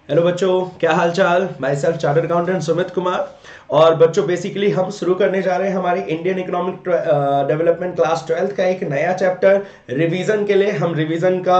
Hello बच्चों, क्या हाल चाल। My self chartered accountant Sumit Kumar. और बच्चों बेसिकली हम शुरू करने जा रहे हैं हमारी Indian economic development class 12th का एक नया चैप्टर रिवीजन के लिए। हम रिवीजन का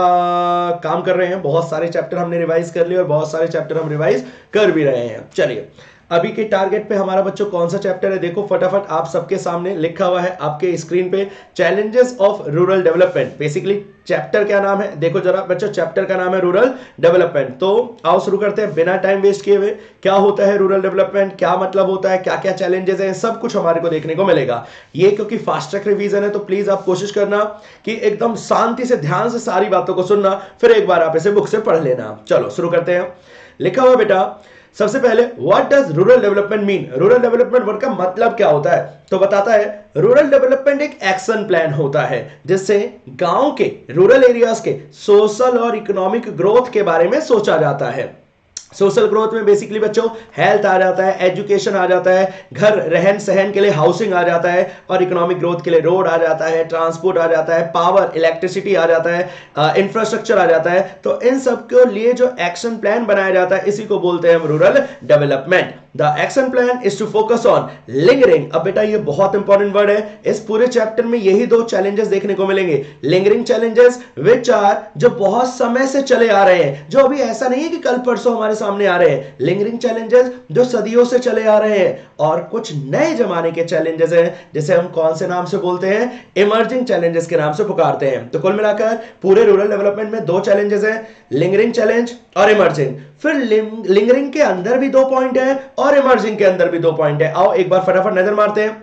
काम कर रहे हैं। बहुत सारे चैप्टर हमने रिवाइज कर लिए और बहुत सारे चैप्टर हम रिवाइज कर भी रहे हैं। चलिए, अभी के टारगेट पे हमारा बच्चों कौन सा चैप्टर है देखो फटाफट आप सबके सामने लिखा हुआ है आपके स्क्रीन पे, challenges of rural development. Basically chapter क्या नाम है देखो जरा बच्चों, चैप्टर का नाम है रूरल डेवलपमेंट। तो आओ शुरू करते हैं बिना टाइम वेस्ट किए हुए। क्या होता है रूरल डेवलपमेंट, क्या मतलब होता है, क्या क्या चैलेंजेस हैं, सब कुछ हमारे को देखने को मिलेगा। ये क्योंकि फास्ट ट्रैक रिवीजन है तो प्लीज आप कोशिश करना कि एकदम शांति से ध्यान से सारी बातों को सुनना, फिर एक बार आप इसे बुक से पढ़ लेना। चलो शुरू करते हैं। लिखा हुआ बेटा, सबसे पहले what does rural development mean. Rural development word का मतलब क्या होता है तो बताता है रूरल डेवलपमेंट एक एक्शन प्लान होता है जिससे गांव के रूरल एरियाज के सोशल और इकोनॉमिक ग्रोथ के बारे में सोचा जाता है। सोशल ग्रोथ में बेसिकली बच्चों हेल्थ आ जाता है, एजुकेशन आ जाता है, घर रहन सहन के लिए हाउसिंग आ जाता है, और इकोनॉमिक ग्रोथ के लिए रोड आ जाता है, ट्रांसपोर्ट आ जाता है, पावर इलेक्ट्रिसिटी आ जाता है, इंफ्रास्ट्रक्चर आ जाता है। तो इन सब के लिए जो एक्शन प्लान बनाया जाता है इसी को बोलते हैं हम rural development. The action plan is to focus on lingering. अब बेटा ये बहुत इंपॉर्टेंट वर्ड है, इस पूरे चैप्टर में यही दो चैलेंजेस देखने को मिलेंगे। लिंगरिंग चैलेंजेस विच आर, जो बहुत समय से चले आ रहे हैं, जो अभी ऐसा नहीं है कि कल परसों हमारे सामने आ रहे हैं। लिंगरिंग चैलेंजेस जो सदियों से चले आ रहे हैं, और कुछ नए जमाने के चैलेंजेस हैं जिसे हम कौन से नाम से बोलते हैं, इमर्जिंग चैलेंजेस के नाम से पुकारते हैं। तो कुल मिलाकर पूरे रूरल डेवलपमेंट में दो चैलेंजेस हैं, लिंगरिंग चैलेंज और इमर्जिंग। फिर लिंगरिंग के अंदर भी दो पॉइंट है और इमर्जिंग के अंदर भी दो पॉइंट है। आओ एक बार फटाफट नजर मारते हैं।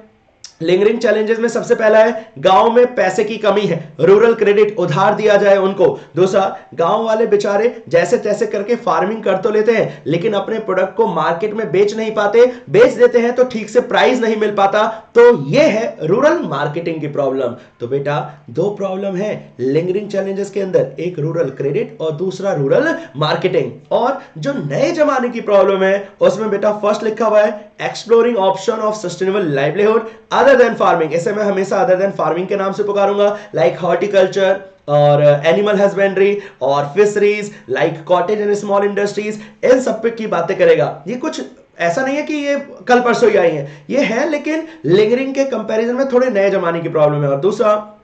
लिंगरिंग चैलेंजेस में सबसे पहला है गांव में पैसे की कमी है, रूरल क्रेडिट उधार दिया जाए उनको। दूसरा, गांव वाले बेचारे जैसे तैसे करके फार्मिंग कर तो लेते हैं लेकिन अपने प्रोडक्ट को मार्केट में बेच नहीं पाते, बेच देते हैं तो ठीक से प्राइस नहीं मिल पाता। तो यह है रूरल मार्केटिंग की प्रॉब्लम। तो बेटा दो प्रॉब्लम है लिंगरिंग चैलेंजेस के अंदर, एक रूरल क्रेडिट और दूसरा रूरल मार्केटिंग। और जो नए जमाने की प्रॉब्लम है उसमें बेटा फर्स्ट लिखा हुआ है exploring option of sustainable livelihood other than farming. इसे मैं हमेशा अदर देन फार्मिंग के नाम से पुकारूंगा, लाइक हॉर्टिकल्चर और एनिमल हस्बेंड्री और fisheries, like cottage and small industries, इन सब पे की बातें करेगा। ये कुछ ऐसा नहीं है कि ये कल परसों ही आई है, ये है लेकिन लिंगरिंग के कंपैरिजन में थोड़े नए जमाने की प्रॉब्लम है। और दूसरा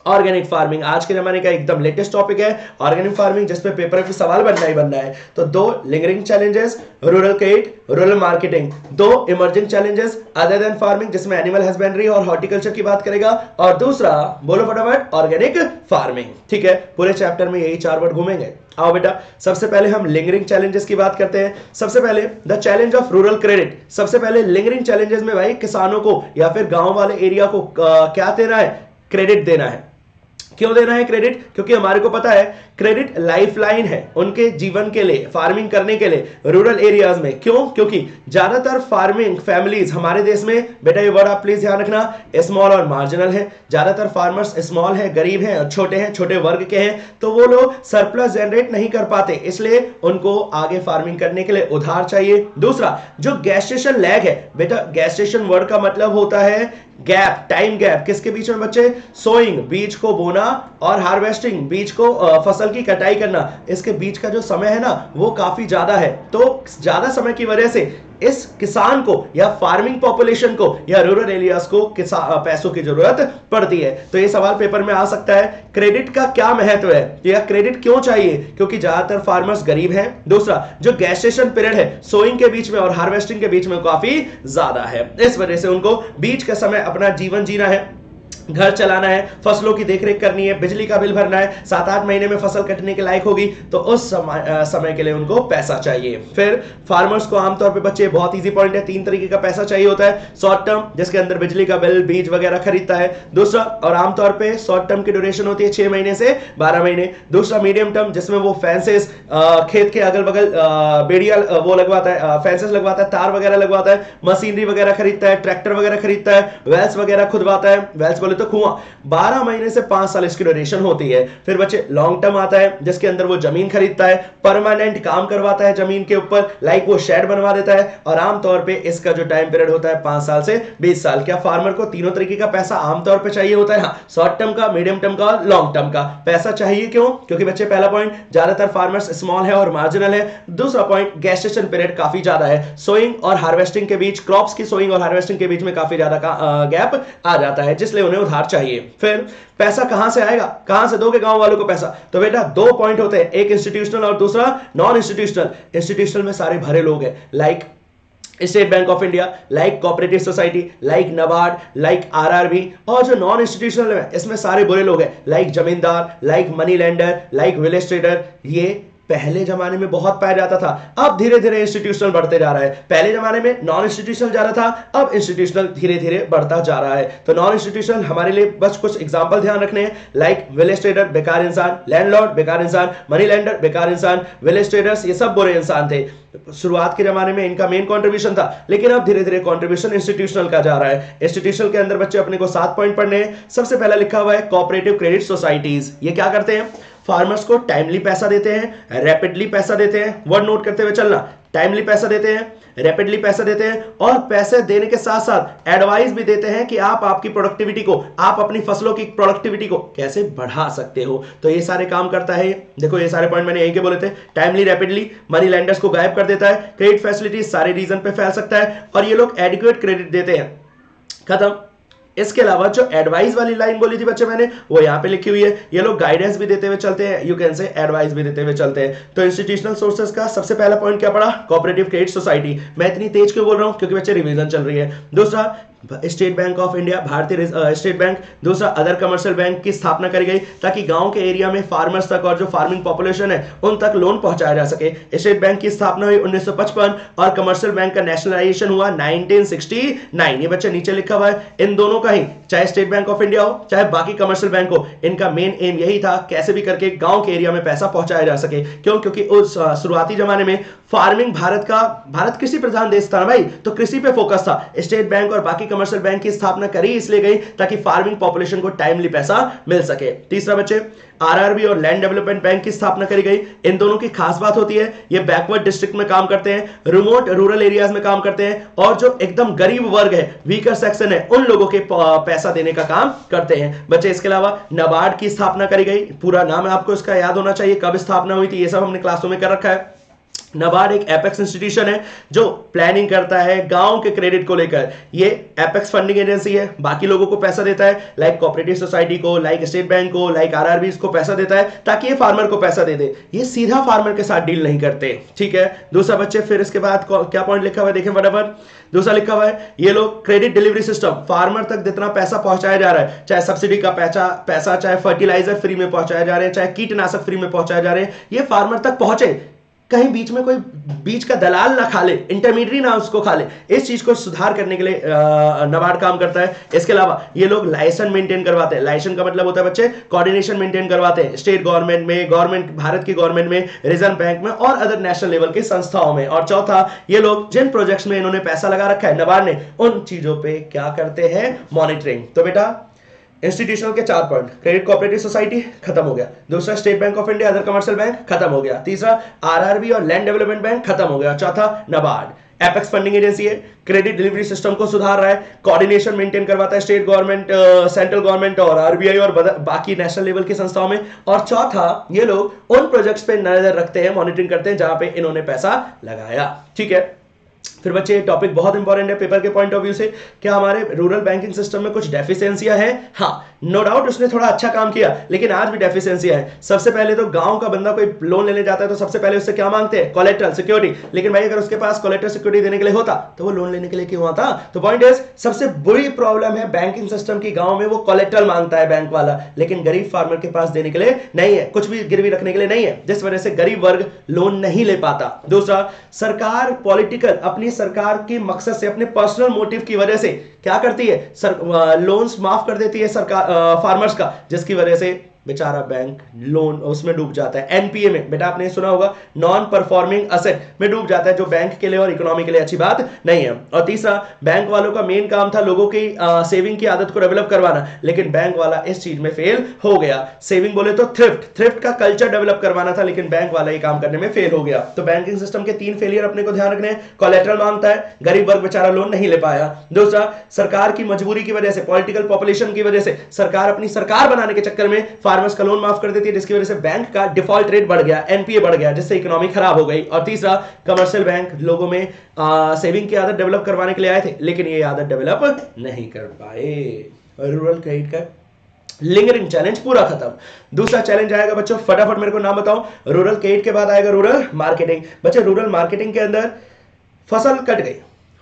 ऑर्गेनिक फार्मिंग, आज के जमाने का एकदम लेटेस्ट टॉपिक है ऑर्गेनिक फार्मिंग, जिसपे पेपर में सवाल बनना ही बनना है। तो दो lingering challenges, rural credit, rural marketing. दो emerging challenges other than farming, जिसमें एनिमल हस्बेंड्री और हॉर्टिकल्चर की बात करेगा। और दूसरा बोलो फटाफट ऑर्गेनिक फार्मिंग। ठीक है, पूरे चैप्टर में यही चार वर्ड घूमेंगे। आओ बेटा सबसे पहले हम लिंगरिंग चैलेंजेस की बात करते हैं। सबसे पहले the challenge of rural credit. सबसे पहले लिंगरिंग चैलेंजेस में भाई किसानों को या फिर गांव वाले एरिया को क्या देना है, क्रेडिट देना है। क्यों देना है क्रेडिट, क्योंकि हमारे को पता है क्रेडिट लाइफलाइन है उनके जीवन के लिए, फार्मिंग करने के लिए रूरल एरियाज में। क्यों, क्योंकि ज्यादातर फार्मिंग फैमिलीज हमारे देश में, बेटा ये वर्ड आप प्लीज ध्यान रखना, स्मॉल और मार्जिनल है। ज्यादातर फार्मर्स स्मॉल है, गरीब हैं, छोटे वर्ग के हैं, तो वो लोग सरप्लस जनरेट नहीं कर पाते, इसलिए उनको आगे फार्मिंग करने के लिए उधार चाहिए। दूसरा, जो गैस्टेशन लैग है, बेटा गैस्टेशन वर्ड का मतलब होता है गैप, टाइम गैप, किसके बीच में बच्चे, सोइंग बीज को बोना और हार्वेस्टिंग बीज को फसल की कटाई करना, इसके बीच का जो समय है ना वो काफी ज्यादा है। तो ज्यादा समय की वजह से इस किसान को या फार्मिंग पॉपुलेशन को या रूरल एरियाज को पैसों की जरूरत पड़ती है। तो ये सवाल पेपर में आ सकता है, क्रेडिट का क्या महत्व है या क्रेडिट क्यों चाहिए, क्योंकि ज्यादातर फार्मर्स गरीब हैं। दूसरा, जो गैस्टेशन पीरियड है सोइंग के बीच में और हार्वेस्टिंग के बीच में काफी ज्यादा है, इस वजह से उनको बीच के समय अपना जीवन जीना है, घर चलाना है, फसलों की देखरेख करनी है, बिजली का बिल भरना है, 7-8 महीने में फसल कटने के लायक होगी, तो उस समय के लिए उनको पैसा चाहिए। फिर फार्मर्स को आमतौर पे बच्चे, बहुत इजी पॉइंट है, 3 तरीके का पैसा चाहिए होता है। शॉर्ट टर्म, जिसके अंदर बिजली का बिल, बीज वगैरह खरीदता है। दूसरा, और आमतौर पे शॉर्ट टर्म की ड्यूरेशन होती है 6 महीने से 12 महीने। दूसरा मीडियम टर्म, जिसमें वो फेंसेस, खेत के अगल बगल बेड़िया वो लगवाता है, फेंसेस लगवाता है, तार वगैरह लगवाता है, मशीनरी वगैरह खरीदता है, ट्रैक्टर वगैरह खरीदता है, वेल्स वगैरह खुदवाता है। वेल्स बोले बोले तो कुआं। 12 महीने से 5 साल इसकी ड्यूरेशन होती है। फिर बच्चे लॉन्ग टर्म आता है, जिसके अंदर वो जमीन खरीदता है, परमानेंट काम करवाता है जमीन के ऊपर, लाइक वो शेड बनवा देता है, और आमतौर पे इसका जो टाइम पीरियड होता है 5 साल से 20 साल। क्या फार्मर को तीनों तरीके का पैसा आमतौर पे चाहिए होता है? हाँ, शॉर्ट टर्म का, मीडियम टर्म का और लॉन्ग टर्म का पैसा चाहिए। क्यों? क्योंकि बच्चे पहला पॉइंट, ज्यादातर फार्मर्स स्मॉल है और मार्जिनल है। दूसरा पॉइंट, गेस्टेशन पीरियड काफी ज्यादा है, सोइंग और हार्वेस्टिंग के बीच, क्रॉप्स की सोइंग और हार्वेस्टिंग के बीच में काफी ज्यादा गैप आ जाता है, जिसलिए उन्हें उधार चाहिए। फिर पैसा कहां से आएगा, कहां से दोगे गांव वालों को पैसा? तो बेटा दो पॉइंट होते हैं, एक इंस्टीट्यूशनल और दूसरा नॉन इंस्टीट्यूशनल। इंस्टीट्यूशनल में सारे भरे लोग हैं, like state bank of India, like cooperative society, like NABARD, like RRB. और जो नॉन इंस्टीट्यूशनल है इसमें सारे बुरे लोग हैं, लाइक जमींदार, like money lender, like village trader. ये पहले जमाने में बहुत पाया जाता था, अब धीरे धीरे इंस्टीट्यूशनल बढ़ते जा रहा है। पहले जमाने में नॉन इंस्टीट्यूशनल जा रहा था, अब इंस्टीट्यूशनल धीरे धीरे बढ़ता जा रहा है। तो नॉन इंस्टीट्यूशनल हमारे लिए बस कुछ एग्जांपल ध्यान रखने हैं, लाइक विलेज ट्रेडर बेकार इंसान, लैंडलॉर्ड बेकार इंसान, मनी लेंडर बेकार इंसान, विलेज ट्रेडर्स ये सब बुरे इंसान थे। शुरुआत के जमाने में इनका मेन कंट्रीब्यूशन था, लेकिन अब धीरे धीरे कंट्रीब्यूशन इंस्टीट्यूशनल का जा रहा है। इंस्टीट्यूशनल के अंदर बच्चे अपने को 7 पॉइंट पढ़ने हैं। सबसे पहला लिखा हुआ है कोऑपरेटिव क्रेडिट सोसाइटीज। ये क्या करते हैं? फार्मर्स को टाइमली पैसा देते हैं, रैपिडली पैसा देते हैं। वर्ड नोट करते हुए चलना, टाइमली पैसा देते हैं, रैपिडली पैसा देते हैं, और पैसे देने के साथ साथ एडवाइस भी देते हैं कि आप आपकी प्रोडक्टिविटी को, आप अपनी फसलों की प्रोडक्टिविटी को कैसे बढ़ा सकते हो। तो ये सारे काम करता है। देखो ये सारे पॉइंट मैंने यहीं के बोले थे, टाइमली, रैपिडली, मनी लेंडर्स को गायब कर देता है, क्रेडिट फैसिलिटी सारे रीजन पे फैल सकता है, और ये लोग एडिक्वेट क्रेडिट देते हैं। खत्म। इसके अलावा जो एडवाइस वाली लाइन बोली थी बच्चे मैंने, वो यहां पे लिखी हुई है। ये लोग गाइडेंस भी देते हुए चलते हैं, यू कैन से एडवाइस भी देते हुए चलते हैं। तो इंस्टीट्यूशनल सोर्सेज का सबसे पहला पॉइंट क्या पड़ा? Cooperative credit society. मैं इतनी तेज क्यों बोल रहा हूं? क्योंकि बच्चे रिवीजन चल रही है। दूसरा, स्टेट बैंक ऑफ इंडिया, भारतीय स्टेट बैंक। दूसरा, अदर कमर्शियल बैंक की स्थापना करी गई ताकि गांव के एरिया में फार्मर्स तक और जो फार्मिंग पॉपुलेशन है उन तक लोन पहुंचाया जा सके। स्टेट बैंक की स्थापना हुई 1955 और कमर्शियल बैंक का नेशनलाइजेशन हुआ 1969। ये बच्चा नीचे लिखा हुआ है। इन दोनों का ही, चाहे स्टेट बैंक ऑफ इंडिया हो चाहे बाकी कमर्शियल बैंक हो, इनका मेन एम यही था कैसे भी करके गांव के एरिया में पैसा पहुंचाया जा सके। क्यों? क्योंकि उस शुरुआती जमाने में फार्मिंग, भारत कृषि प्रधान देश था ना भाई, तो कृषि पे फोकस था। स्टेट बैंक और बाकी कमर्शियल बैंक की स्थापना करी इसलिए गई ताकि फार्मिंग पॉपुलेशन को टाइमली पैसा मिल सके। तीसरा बच्चे, आरआरबी और लैंड डेवलपमेंट बैंक की स्थापना करी गई। इन दोनों की खास बात होती है, ये बैकवर्ड डिस्ट्रिक्ट में काम करते हैं, रिमोट रूरल एरियाज में काम करते हैं, और जो एकदम गरीब वर्ग है, वीकर सेक्शन है, उन लोगों के पैसा देने का काम करते हैं बच्चे। इसके अलावा नबार्ड की स्थापना करी गई। पूरा नाम आपको इसका याद होना चाहिए, कब स्थापना हुई थी, ये सब हमने क्लासों में कर रखा है। नबार्ड एक एपेक्स इंस्टीट्यूशन है जो प्लानिंग करता है गांव के क्रेडिट को लेकर। ये एपेक्स फंडिंग एजेंसी है, बाकी लोगों को पैसा देता है, लाइक कोऑपरेटिव सोसाइटी को, लाइक स्टेट बैंक को, लाइक आरआरबी को पैसा देता है ताकि ये फार्मर को पैसा दे दे। ये सीधा फार्मर के साथ डील नहीं करते, ठीक है। दूसरा बच्चे, फिर इसके बाद क्या पॉइंट लिखा हुआ है देखें फटाफट। दूसरा लिखा हुआ है, ये लोग क्रेडिट डिलीवरी सिस्टम, फार्मर तक जितना पैसा पहुंचाया जा रहा है, चाहे सब्सिडी का पैसा, चाहे फर्टिलाइजर फ्री में पहुंचाया जा रहे हैं, चाहे कीटनाशक फ्री में पहुंचाए जा रहे हैं, ये फार्मर तक पहुंचे, कहीं बीच में कोई बीच का दलाल ना खा ले, इंटरमीडिएट ना उसको खा ले। इस चीज को सुधार करने के लिए नबार्ड काम करता है। इसके अलावा ये लोग लाइसेंस मेंटेन करवाते हैं। लाइसेंस का मतलब होता है बच्चे कोऑर्डिनेशन मेंटेन करवाते हैं स्टेट गवर्नमेंट में, भारत की गवर्नमेंट में, रिजर्व बैंक में और अदर नेशनल लेवल की संस्थाओं में। और चौथा, ये लोग जिन प्रोजेक्ट्स में इन्होंने पैसा लगा रखा है नबार्ड ने, उन चीजों पे क्या करते हैं? मॉनिटरिंग। तो बेटा इंस्टीट्यूशनल के 4 पॉइंट, क्रेडिट कोऑपरेटिव सोसाइटी खत्म हो गया। दूसरा, state bank of India, other commercial bank खत्म हो गया। तीसरा, आरआरबी और लैंड डेवलपमेंट बैंक खत्म हो गया। चौथा, नबार्ड एपेक्स फंडिंग एजेंसी है, क्रेडिट डिलीवरी सिस्टम को सुधार रहा है, कोऑर्डिनेशन मेंटेन करवाता है स्टेट गवर्नमेंट, सेंट्रल गवर्नमेंट और आरबीआई और बाकी नेशनल लेवल की संस्थाओं में। और चौथा, ये लोग उन प्रोजेक्ट्स पे नजर रखते हैं, मॉनिटरिंग करते हैं जहां पे इन्होंने पैसा लगाया, ठीक है। फिर बच्चे ये टॉपिक बहुत इंपॉर्टेंट है पेपर के पॉइंट ऑफ व्यू से। क्या हमारे रूरल बैंकिंग सिस्टम में कुछ डेफिशिएंसियां हैं? हाँ, नो डाउट उसने थोड़ा अच्छा काम किया, लेकिन आज भी डेफिशिएंसियां है। सबसे पहले तो गांव का बंदा कोई लोन लेने जाता है तो सबसे पहले उससे क्या मांगते हैं? Collateral security. लेकिन भाई अगर उसके पास कोलेटरल सिक्योरिटी देने के लिए होता तो वो लोन लेने के लिए क्यों आता? तो पॉइंट इज, सबसे बुरी प्रॉब्लम है बैंकिंग सिस्टम की, गांव में वो कोलेटरल मांगता है बैंक वाला, लेकिन गरीब फार्मर के पास देने के लिए नहीं है, कुछ भी गिरवी रखने के लिए नहीं है, जिस वजह से गरीब वर्ग लोन नहीं ले पाता। दूसरा, सरकार पॉलिटिकल, अपनी सरकार की मकसद से, अपने पर्सनल मोटिव की वजह से क्या करती है? लोन्स माफ कर देती है सरकार फार्मर्स का, जिसकी वजह से बेचारा बैंक लोन उसमें डूब जाता है, एनपीए में, बेटा आपने सुना होगा नॉन परफॉर्मिंग असेट में डूब जाता है, जो बैंक के लिए और इकोनॉमी के लिए अच्छी बात नहीं है। और तीसरा, बैंक वालों का मेन काम था लोगों की सेविंग की आदत को डेवलप करवाना, लेकिन बैंक वाला इस चीज में फेल हो गया। सेविंग बोले तो थ्रिफ्ट का कल्चर डेवलप करवाना था, लेकिन बैंक वाला ये काम करने में फेल हो गया। तो बैंकिंग सिस्टम के 3 फेलियर अपने को ध्यान रखने हैं। कोलेटरल मांगता है, गरीब वर्ग बेचारा लोन नहीं ले पाया। दूसरा, सरकार की मजबूरी की वजह से, पॉलिटिकल पॉपुलेशन की वजह से सरकार अपनी सरकार बनाने के चक्कर में फार्मर्स का लोन माफ कर देती है, जिसकी वजह से बैंक का डिफॉल्ट रेट बढ़ गया, एनपीए बढ़ गया, जिससे इकोनॉमी खराब हो गई। और तीसरा, कमर्शियल बैंक लोगों में सेविंग की आदत डेवलप करवाने के लिए आए थे, लेकिन ये आदत डेवलप नहीं कर पाए। रूरल क्रेडिट का लिंगरिंग चैलेंज पूरा खत्म। दूसरा चैलेंज आएगा बच्चों, फटाफट मेरे को नाम बताओ। रूरल क्रेडिट के बाद आएगा रूरल मार्केटिंग। बच्चे रूरल मार्केटिंग के अंदर फसल कट गई,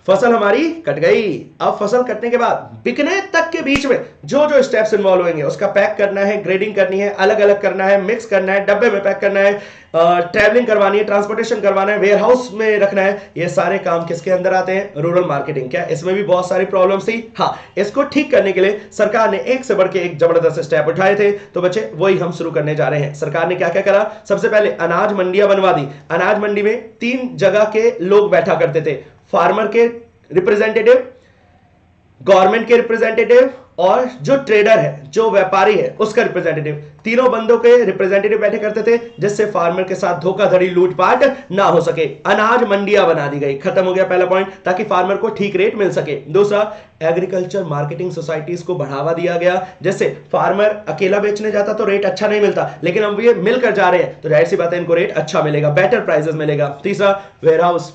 फसल हमारी कट गई। अब फसल कटने के बाद बिकने तक के बीच में जो जो स्टेप्स इन्वॉल्व होंगे, उसका पैक करना है, ग्रेडिंग करनी है, अलग अलग करना है, मिक्स करना है, डब्बे में पैक करना है, ट्रैवलिंग करवानी है, ट्रांसपोर्टेशन करवाना है, वेयर हाउस में रखना है, ये सारे काम किसके अंदर आते हैं? Rural marketing. क्या इसमें भी बहुत सारी प्रॉब्लम्स थी? हाँ, इसको ठीक करने के लिए सरकार ने एक से बढ़ के एक जबरदस्त स्टेप उठाए थे। तो बच्चे वही हम शुरू करने जा रहे हैं। सरकार ने क्या क्या करा? सबसे पहले अनाज मंडियां बनवा दी। अनाज मंडी में 3 जगह के लोग बैठा करते थे, फार्मर के रिप्रेजेंटेटिव, गवर्नमेंट के रिप्रेजेंटेटिव और जो ट्रेडर है, जो व्यापारी है, उसका रिप्रेजेंटेटिव। तीनों बंदों के रिप्रेजेंटेटिव बैठे करते थे, जिससे फार्मर के साथ धोखाधड़ी लूटपाट ना हो सके। अनाज मंडियां बना दी गई, खत्म हो गया पहला पॉइंट, ताकि फार्मर को ठीक रेट मिल सके। दूसरा, एग्रीकल्चर मार्केटिंग सोसाइटीज को बढ़ावा दिया गया, जिससे फार्मर अकेला बेचने जाता तो रेट अच्छा नहीं मिलता, लेकिन अब ये मिलकर जा रहे हैं तो जाहिर सी बात है इनको रेट अच्छा मिलेगा, बेटर प्राइसेस मिलेगा। तीसरा, वेयर हाउस।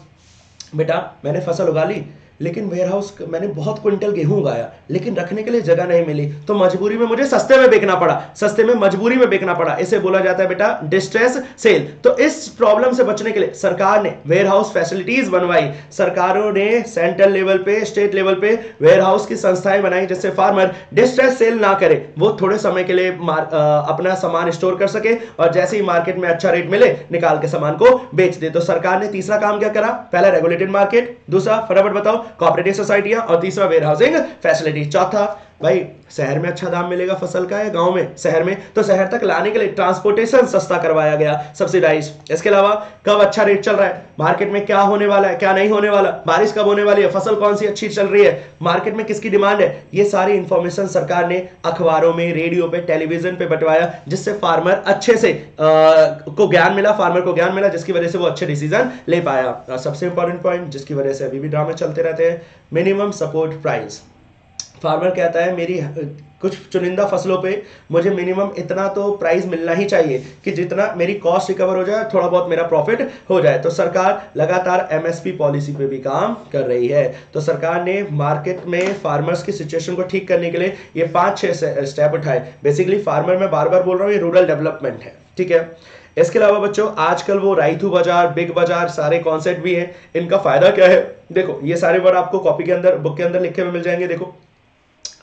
बेटा मैंने फसल उगा ली, लेकिन वेयरहाउस मैंने बहुत क्विंटल गेहूं उगाया, लेकिन रखने के लिए जगह नहीं मिली, तो मजबूरी में मुझे सस्ते में बेचना पड़ा, सस्ते में मजबूरी में बेचना पड़ा। इसे बोला जाता है बेटा डिस्ट्रेस सेल। तो इस प्रॉब्लम से बचने के लिए सरकार ने वेयरहाउस फैसिलिटीज बनवाई। सरकारों ने सेंट्रल लेवल पे, स्टेट लेवल पे वेयरहाउस की संस्थाएं बनाई, जिससे फार्मर डिस्ट्रेस सेल ना करे, वो थोड़े समय के लिए अपना सामान स्टोर कर सके और जैसे ही मार्केट में अच्छा रेट मिले निकाल के सामान को बेच दे। तो सरकार ने तीसरा काम क्या करा? पहला रेगुलेटेड मार्केट, दूसरा फटाफट बताओ कोऑपरेटिव सोसाइटियां, और तीसरा वेयर हाउसिंग फैसिलिटी। चौथा, भाई शहर में अच्छा दाम मिलेगा फसल का या गांव में? शहर में, तो शहर तक लाने के लिए ट्रांसपोर्टेशन सस्ता करवाया गया, सब्सिडाइज। इसके अलावा कब अच्छा रेट चल रहा है, मार्केट में क्या होने वाला है, क्या नहीं होने वाला, बारिश कब होने वाली है, फसल कौन सी अच्छी चल रही है, मार्केट में किसकी डिमांड है, ये सारी इंफॉर्मेशन सरकार ने अखबारों में, रेडियो पे, टेलीविजन पे बंटवाया, जिससे फार्मर अच्छे से को ज्ञान मिला, फार्मर को ज्ञान मिला, जिसकी वजह से वो अच्छे डिसीजन ले पाया। सबसे इंपॉर्टेंट पॉइंट, जिसकी वजह से अभी भी ड्रामे चलते रहते हैं, मिनिमम सपोर्ट प्राइस। फार्मर कहता है मेरी कुछ चुनिंदा फसलों पे मुझे मिनिमम इतना तो प्राइस मिलना ही चाहिए कि जितना मेरी कॉस्ट रिकवर हो जाए, थोड़ा बहुत मेरा प्रॉफिट हो जाए। तो सरकार लगातार एमएसपी पॉलिसी पे भी काम कर रही है। तो सरकार ने मार्केट में फार्मर्स की सिचुएशन को ठीक करने के लिए ये 5-6 स्टेप उठाए। बेसिकली फार्मर में बार बार बोल रहा हूँ, ये रूरल डेवलपमेंट है, ठीक है। इसके अलावा बच्चों आजकल वो राइतू बाजार, बिग बाजार, सारे कॉन्सेप्ट भी हैं। इनका फायदा क्या है? देखो ये सारे वर्ड आपको कॉपी के अंदर, बुक के अंदर लिखे हुए मिल जाएंगे। देखो,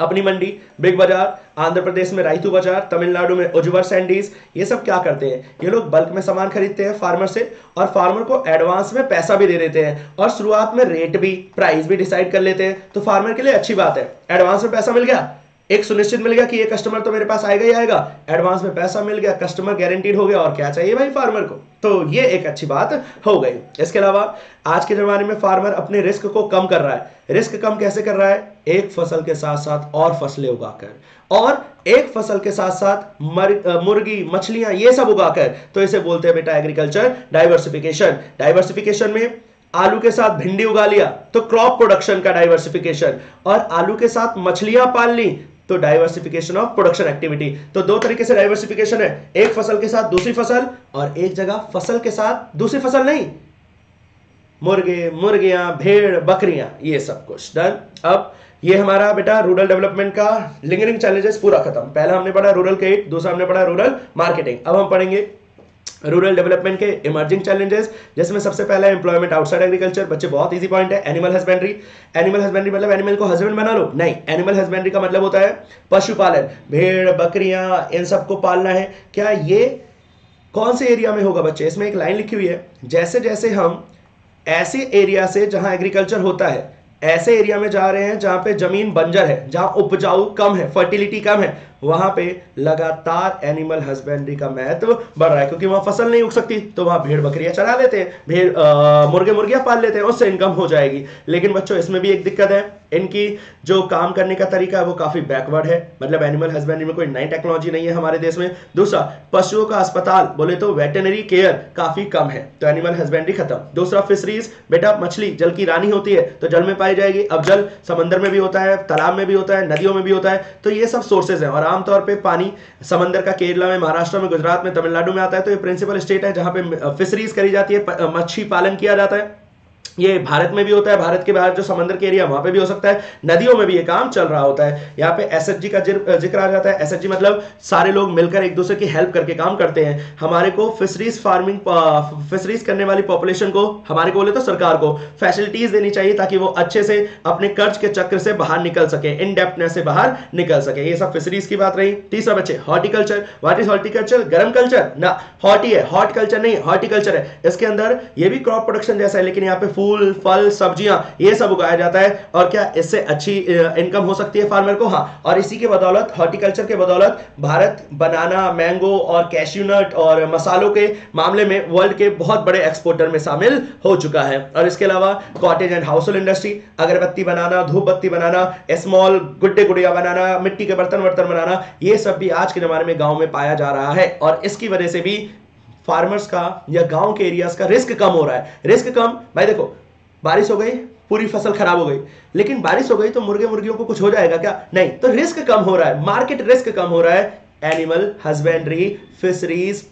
अपनी मंडी, बिग बाजार, आंध्र प्रदेश में राइतू बाजार, तमिलनाडु में उज्वर सैंडीज, ये सब क्या करते हैं? ये लोग बल्क में सामान खरीदते हैं फार्मर से और फार्मर को एडवांस में पैसा भी दे देते हैं और शुरुआत में रेट भी, प्राइस भी डिसाइड कर लेते हैं। तो फार्मर के लिए अच्छी बात है, एडवांस में पैसा मिल गया, एक सुनिश्चित मिल गया कि ये कस्टमर तो मेरे पास आएगा ही आएगा, एडवांस में पैसा मिल गया, कस्टमर गारंटीड हो गया, और क्या चाहिए भाई फार्मर को। तो ये एक अच्छी बात हो गई। इसके अलावा आज के जमाने में फार्मर अपने रिस्क को कम कर रहा है। रिस्क कम कैसे कर रहा है? एक फसल के साथ साथ और फसलें उगाकर, और एक फसल के साथ साथ मुर्गी, मछलियां, ये सब उगाकर। तो इसे बोलते हैं बेटा एग्रीकल्चर डाइवर्सिफिकेशन। डाइवर्सिफिकेशन में आलू के साथ भिंडी उगा लिया तो क्रॉप प्रोडक्शन का डाइवर्सिफिकेशन, और आलू के साथ मछलियां पाल ली तो डाइवर्सिफिकेशन ऑफ प्रोडक्शन एक्टिविटी। तो 2 तरीके से डाइवर्सिफिकेशन है, एक फसल के साथ दूसरी फसल, और एक जगह फसल के साथ दूसरी फसल नहीं, मुर्गे, मुर्गियां, भेड़, बकरियां, ये सब कुछ डन। अब ये हमारा बेटा रूरल डेवलपमेंट का लिंगरिंग चैलेंजेस पूरा खत्म। पहला हमने पढ़ा रूरल क्रेडिट, दूसरा हमने पढ़ा रूरल मार्केटिंग। अब हम पढ़ेंगे रूरल डेवलपमेंट के इमर्जिंग चैलेंजेस, जिसमें सबसे पहला एम्प्लॉयमेंट आउटसाइड एग्रीकल्चर। बच्चे बहुत इजी पॉइंट है, एनिमल हस्बेंड्री। एनिमल हस्बेंड्री मतलब एनिमल को हस्बैंड बना लो? नहीं, एनिमल हस्बेंड्री का मतलब होता है पशुपालन, भेड़, बकरियां, इन सबको पालना है। क्या ये कौन से एरिया में होगा बच्चे? इसमें एक लाइन लिखी हुई है, जैसे जैसे हम ऐसे एरिया से जहां एग्रीकल्चर होता है, ऐसे एरिया में जा रहे हैं जहां पे जमीन बंजर है, जहां उपजाऊ कम है, फर्टिलिटी कम है, वहां पे लगातार एनिमल हस्बेंड्री का महत्व बढ़ रहा है, क्योंकि वहां फसल नहीं उग सकती तो वहां भेड़ बकरियां चरा लेते हैं, मुर्गे मुर्गियां पाल लेते हैं, उससे इनकम हो जाएगी। लेकिन बच्चों इसमें भी एक दिक्कत है, इनकी जो काम करने का तरीका है वो काफी बैकवर्ड है, मतलब एनिमल हस्बेंड्री में कोई नई टेक्नोलॉजी नहीं है हमारे देश में। दूसरा, पशुओं का अस्पताल बोले तो वेटरनरी केयर काफी कम है, तो एनिमल हस्बेंड्री खत्म। दूसरा, फिशरीज, बेटा मछली जल की रानी होती है तो जल में पाई जाएगी, अब जल समंदर में भी होता है, तालाब में भी होता है, नदियों में भी होता है, तो ये सब सोर्सेज हैं। और आमतौर पे पानी समंदर का केरला में, महाराष्ट्र में, गुजरात में, तमिलनाडु में आता है, तो ये प्रिंसिपल स्टेट है जहां पे फिशरीज करी जाती है, मच्छी पालन किया जाता है। ये भारत में भी होता है, भारत के बाहर जो समंदर के एरिया वहां पे भी हो सकता है, नदियों में भी ये काम चल रहा होता है। यहाँ पे एसएचजी का जिक्र आ जाता है। एसएचजी मतलब सारे लोग मिलकर एक दूसरे की हेल्प करके काम करते हैं। हमारे को फिशरीज फार्मिंग, फिशरीज करने वाली पॉपुलेशन को, हमारे को बोले तो सरकार को फैसिलिटीज देनी चाहिए ताकि वो अच्छे से अपने कर्ज के चक्र से बाहर निकल सके, इनडेप्टनेस से बाहर निकल सके। ये सब फिशरीज की बात रही। तीसरा बच्चे, हॉर्टिकल्चर। What is horticulture? गर्म कल्चर ना, हॉर्टी है, हॉट कल्चर नहीं, हॉर्टिकल्चर है। इसके अंदर ये भी क्रॉप प्रोडक्शन जैसा है, लेकिन यहाँ पे फूल, फल, सब्जियां ये सब उगाया जाता है। और क्या इससे अच्छी इनकम हो सकती है फार्मर को? हाँ। और इसी के बदौलत, हॉर्टिकल्चर के बदौलत भारत बनाना, मैंगो और कैश्यू नट और मसालों के मामले में वर्ल्ड के बहुत बड़े एक्सपोर्टर में शामिल हो चुका है। और इसके अलावा कॉटेज एंड हाउसहोल्ड इंडस्ट्री, अगरबत्ती बनाना, धूप बत्ती बनाना, स्मॉल गुड्डे गुड़िया बनाना, मिट्टी के बर्तन वर्तन बनाना, ये सब भी आज के जमाने में गांव में पाया जा रहा है। और इसकी वजह से भी फार्मर्स का या गांव के एरियाज का रिस्क कम हो रहा है। रिस्क कम, भाई देखो, बारिश हो गई, पूरी फसल खराब हो गई, लेकिन बारिश हो गई तो मुर्गे मुर्गियों को कुछ हो जाएगा क्या? नहीं, तो रिस्क कम हो रहा है, मार्केट रिस्क कम हो रहा है। एनिमल हस्बेंड्री, फिशरीज,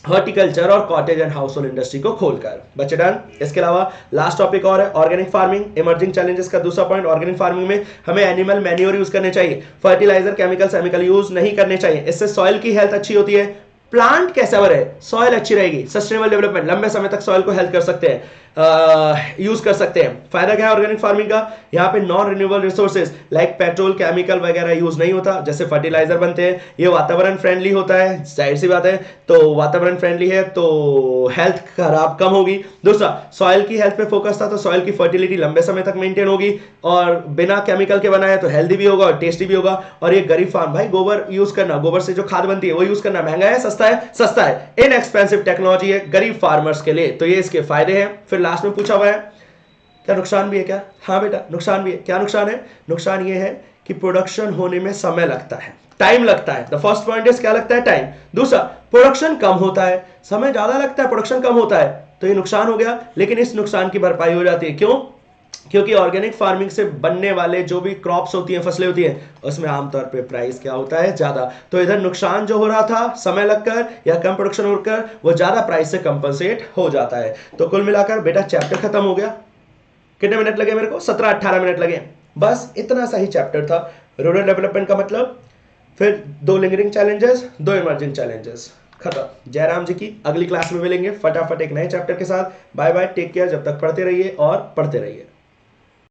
हॉर्टिकल्चर और कॉटेज एंड हाउसहोल्ड इंडस्ट्री को खोलकर। बच्चे डन। इसके अलावा लास्ट टॉपिक और है ऑर्गेनिक फार्मिंग। इमर्जिंग चैलेंजेस का दूसरा पॉइंट, ऑर्गेनिक फार्मिंग में हमें एनिमल मैन्योर यूज करने चाहिए, फर्टिलाइजर, केमिकल यूज नहीं करने चाहिए। इससे सॉइल की हेल्थ अच्छी होती है, प्लांट कैसा रहे, सॉइल अच्छी रहेगी, सस्टेनेबल डेवलपमेंट, लंबे समय तक सॉइल को हेल्प कर सकते हैं, यूज कर सकते हैं। फायदा क्या है ऑर्गेनिक फार्मिंग का? यहाँ पे non renewable resources like petrol, chemical वगैरह यूज नहीं होता, जैसे फर्टिलाइजर बनते हैं। ये वातावरण फ्रेंडली होता है, जाहिर सी बात है, तो वातावरण फ्रेंडली है तो हेल्थ खराब कम होगी। दूसरा, सॉइल की हेल्थ पे फोकस था, तो सॉइल की फर्टिलिटी लंबे समय तक मेंटेन होगी, और बिना केमिकल के बनाया तो हेल्दी भी होगा और टेस्टी भी होगा। और ये गरीब फार्म, भाई गोबर यूज करना, गोबर से जो खाद बनती है वो यूज करना महंगा है, सस्ता है? सस्ता है। इनएक्सपेंसिव टेक्नोलॉजी है गरीब फार्मर्स के लिए, तो ये इसके फायदे हैं। फिर लास्ट में पूछा हुआ है क्या नुकसान भी है क्या? हाँ बेटा, नुकसान भी है। क्या नुकसान है? नुकसान ये है कि प्रोडक्शन होने में समय लगता है, टाइम लगता है। द फर्स्ट पॉइंट इज क्या लगता है? टाइम। दूसरा, प्रोडक्शन कम होता है, समय ज्यादा लगता है, प्रोडक्शन कम होता है, तो ये नुकसान हो गया। लेकिन इस नुकसान की भरपाई हो जाती है। क्यों? क्योंकि ऑर्गेनिक फार्मिंग से बनने वाले जो भी क्रॉप्स होती हैं, फसलें होती हैं, उसमें आमतौर पे प्राइस क्या होता है? ज्यादा। तो इधर नुकसान जो हो रहा था समय लगकर या कम प्रोडक्शन होकर, वो ज्यादा प्राइस से कंपनसेट हो जाता है। तो कुल मिलाकर बेटा चैप्टर खत्म हो गया। कितने मिनट लगे मेरे को? 17-18 मिनट लगे। बस इतना सा ही चैप्टर था, रूरल डेवलपमेंट का मतलब। फिर 2 लिंगरिंग चैलेंजेस, 2 इमर्जिंग चैलेंजेस, खत्म। जयराम जी की अगली क्लास में मिलेंगे फटाफट एक नए चैप्टर के साथ। Bye bye, take care. जब तक पढ़ते रहिए और पढ़ते रहिए।